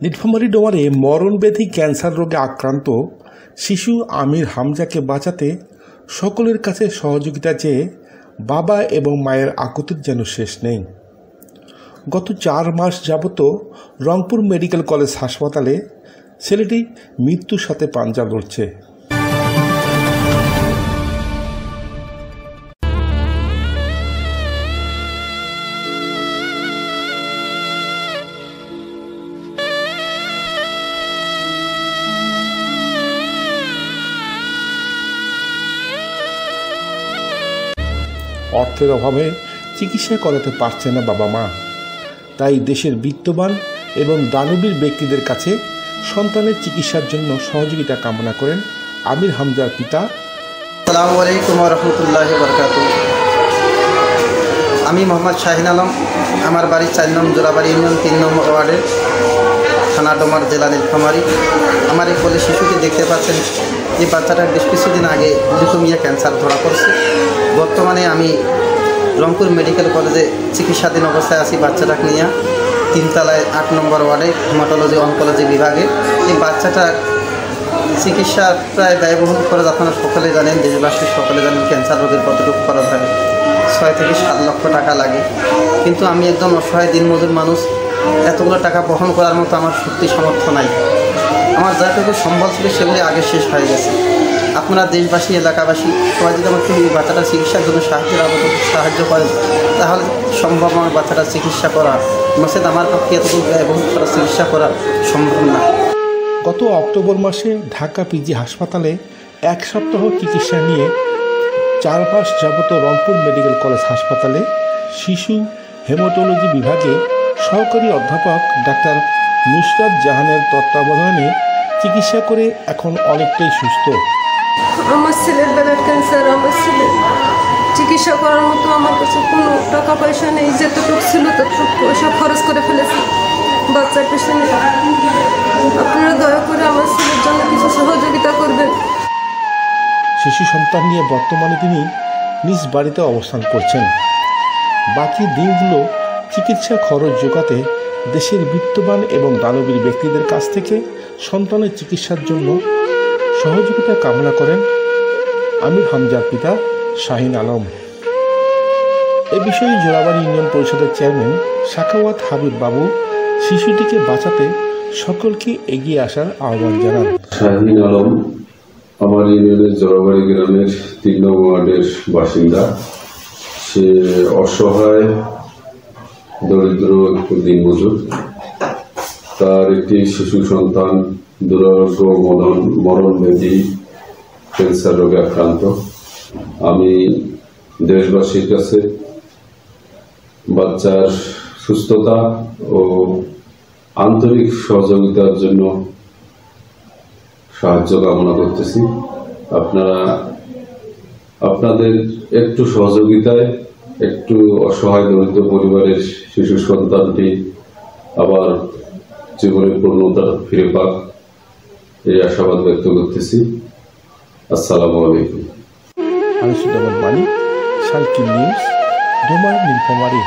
Nilphamari ডোমারে মরণব্যাধি cancer রোগে আক্রান্ত শিশু আমির হামজাকে বাঁচাতে সকলের কাছে সহযোগিতা চেয়ে বাবা এবং মায়ের আকুতির যেন শেষ নেই। গত 4 মাস যাবত রংপুর মেডিকেল কলেজ হাসপাতালে ছেলেটি মৃত্যুর সাথে পাঞ্জা লড়ছে। অর্থের অভাবে চিকিৎসা করাতে পারছে না বাবা মা, তাই দেশের বিত্তবান এবং দানবীর ব্যক্তিদের কাছে সন্তানের চিকিৎসার জন্য সহযোগিতা কামনা করেন আমির হামজার পিতা। আসসালামু আলাইকুম ওয়া রাহমাতুল্লাহি ওয়া বারাকাতুহু। আমি মোহাম্মদ শাহিন আলম, আমার বাড়ি 4 নং জোড়াবাড়ি ইউনিয়ন 3 নম্বর ওয়ার্ডে, থানা ডোমার, জেলা নীলফামারী। আমার এই কোলে শিশুটি দেখতে পাচ্ছেন, এই বাচ্চাটার বেশ কিছুদিন আগে লিউকেমিয়া ক্যান্সার ধরা পড়ছে। বর্তমানে আমি রংপুর মেডিকেল কলেজে চিকিৎসাধীন অবস্থায় আছি বাচ্চাটাকে নিয়ে, 3 তলায় 8 নম্বর ওয়ার্ডে হেমাটোলজি অনকোলজি বিভাগে। এই বাচ্চাটার চিকিৎসা প্রায় ব্যয়বহুল খরচ আপনারা সকলে জানেন, দেশবাসী সকলে জানেন ক্যান্সার রোগের কতটুকু খরচ হয়, 6 থেকে 7 লক্ষ টাকা লাগে। কিন্তু আমি একজন অসহায় দিনমজুর মানুষ, এতগুলো টাকা বহন করার মতো আমার শক্তি সামর্থ্য নাই। আমার যতটুকু সম্বল ছিল সেগুলি আগে শেষ হয়ে গেছে। আপনারা দেশবাসী, এলাকাবাসী সবাই যদি আমাকে এই বাচ্চাটার চিকিৎসার জন্য সাহায্য করেন, তাহলে সম্ভব আমার বাচ্চাটার চিকিৎসা করা, নচেত আমার পক্ষে এতটুকু ব্যয়বহুল খরচ চিকিৎসা করা সম্ভব না। গত অক্টোবর মাসে ঢাকা পিজি হাসপাতালে 1 সপ্তাহ চিকিৎসা নিয়ে 4 মাস যাবত রংপুর মেডিকেল কলেজ হাসপাতালে শিশু হেমাটোলজি বিভাগে সহকারী অধ্যাপক ডাক্তার নুসরাত জাহানের তত্ত্বাবধানে চিকিৎসা করে এখন অনেকটাই সুস্থ। আমার ছেলের ব্লাড ক্যান্সার, আমার ছেলে চিকিৎসা করার মতো আমার কাছে কোনো টাকা পয়সা নেই। যেটুকু ছিল ততটুকু পয়সা খরচ করে ফেলেছি বাচ্চার পেছনে। আপনারা দয়া করে আমার ছেলের জন্য কিছু সহযোগিতা করবেন। শিশু সন্তান নিয়ে বর্তমানে তিনি নিজ বাড়িতে অবস্থান করছেন। বাকি দিনগুলো চিকিৎসা খরচ জোগাতে দেশের বিত্তবান এবং দানবীর ব্যক্তিদের কাছ থেকে সন্তানের চিকিৎসার জন্য সহযোগিতা কামনা করেন আমির হামজার পিতা শাহিন আলম। এ বিষয়ে জোড়াবাড়ি ইউনিয়ন পরিষদের চেয়ারম্যান সাখাওয়াত হাবিব বাবু শিশুটিকে বাঁচাতে সকলকে এগিয়ে আসার আহ্বান জানান। শাহিন আলম আমার ইউনিয়নের জোড়াবাড়ি গ্রামের 3 নং ওয়ার্ডের বাসিন্দা। সে অসহায়, দরিদ্র দিনমজুর। তার একটি শিশু সন্তান দুরারোগ্য মরণব্যাধি ক্যান্সার রোগে আক্রান্ত। আমি দেশবাসীর কাছে বাচ্চার সুস্থতা ও আন্তরিক সহযোগিতার জন্য সাহায্য কামনা করতেছি। আপনারা আপনাদের একটু সহযোগিতায় একটু অসহায় দরিদ্র পরিবারের শিশু সন্তানটি আবার জীবনের পূর্ণতা ফিরে পাক, এই আশাবাদ ব্যক্ত করতেছি। আসসালামু আলাইকুম। আমি সুদামান মানিক, সালকি নিউজ, ডোমার, নীলফামারী।